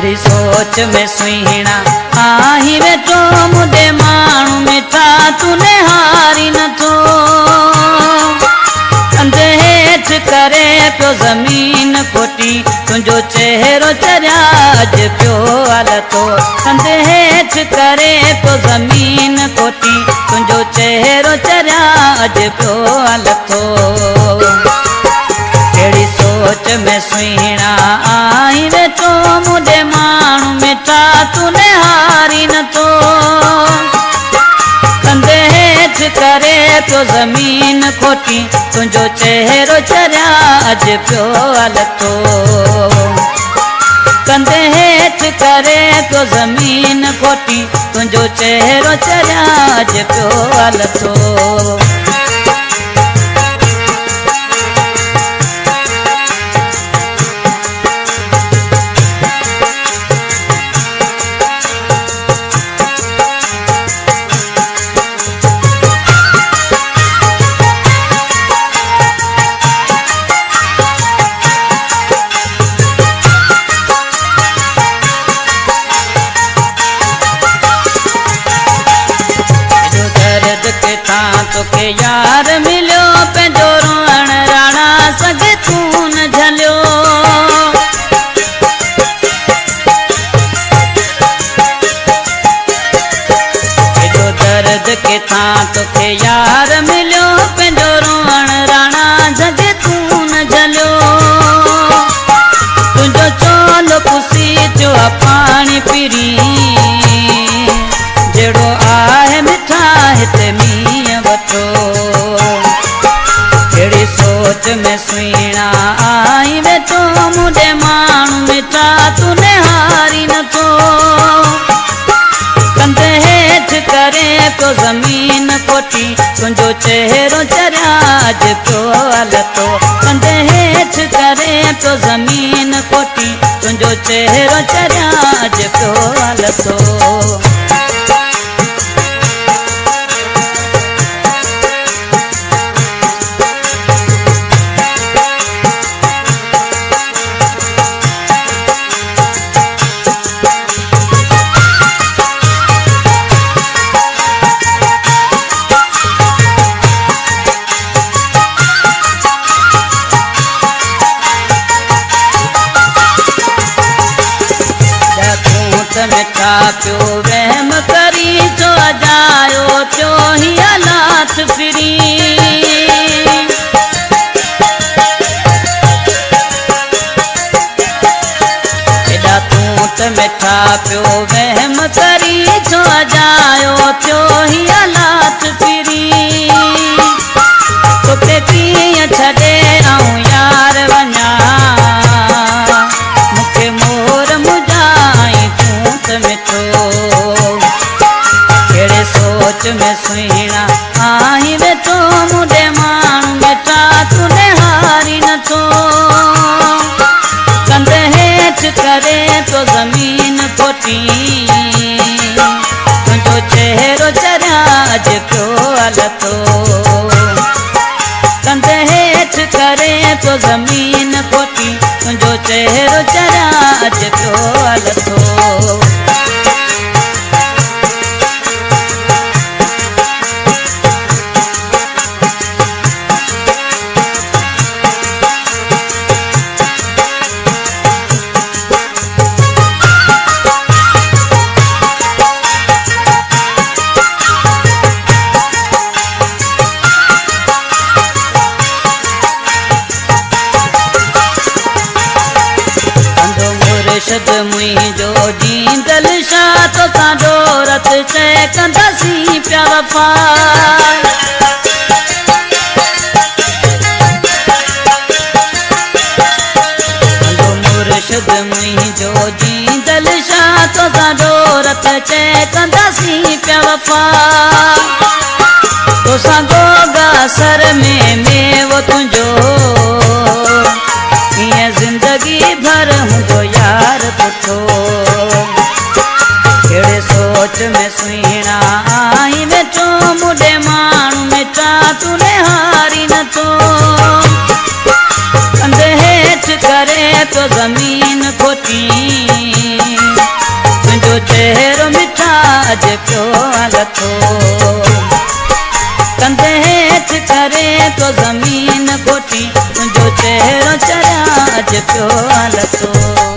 केड़ी सोच में सुहीणा आही वेठो मुदे माण्हू मिठा तूने हारी नथो कंधे हेठ करे पियो ज़मीन खोटी तुंहिंजो चेहरो चरिया अॼु पियो हलतो कंधे हेठ करे पियो ज़मीन खोटी तुंहिंजो चेहरो चरिया अॼु पियो हलतो केड़ी सोच में सुहीणा आई वेठो मुदे माण्हू मिठा तूने हारी नथो कंधे हेठ करे पियो ज़मीन खोटी तुंहिंजो चेहरो चरिया अॼु पियो हलतो कंधे हेठ करे पियो ज़मीन खोटी तुंहिंजो चेहरो चरिया अॼु पियो हलतो तोखे यार मिलियो पंहिंजो रोअण राणा सग तूं न झलियो एॾो दर्द किथां तोखे यार मिलियो पंहिंजो रोअण राणा जग तूं न झलियो तुंहिंजो चोलो पुसी थियो पाणी पीरी जहिड़ो आहे मिठा हिते मींहं वठो केड़ी सोच में सुहीणा आई वेठो मुदे माण्हू मिठा तूने हारी नथो कंधे हेठ करे पियो ज़मीन खोटी तुंहिंजो चेहरो चरिया अॼु पियो हलतो कंधे हेठ करे पियो ज़मीन खोटी तुंहिंजो चेहरो चरिया अॼु पियो हलतो मिठा पियो वहम करी जो अजायो पियो ही हालात फिरी एॾा तूं त मिठा पियो वहम करी जो अजायो पियो ही हालात फिरी तोखे कीअं छॾे आऊं यार वञा मूंखे मोर मुझाई मिठो केड़े सोच में सुहीणा आई वेठो मुदे माण्हू मिठा तूने हारी नथो कंधे हेठ करे पियो ज़मीन खोटी तुंहिंजो चेहरो चरिया अॼु पियो हलतो कंधे हेठ करे पियो ज़मीन खोटी तुंहिंजो चेहरो चरिया अॼु पियो हलतो मुर्शद मुंहिंजो जींदल शाह तोसां डोरत चए कंदासीं पिया वफ़ा मुर्शद मुंहिंजो जींदल शाह तोसां डोरत चए कंदासीं पिया वफ़ा तोसां गोगा सर में मेवो तुंहिंजो कीअं ज़िंदगी भर हूंदो यार पुठो केड़े सोच में सुहीणा आई वेठो मुदे माण्हू मिठा तूने हारी नथो कंधे हेठ करे पियो ज़मीन खोटी चेहरो मिठाज पियो हलतो कंधे हेठ करे तो ज़मीन खोटी तुंहिंजो चेहरो चराज पियो हलतो।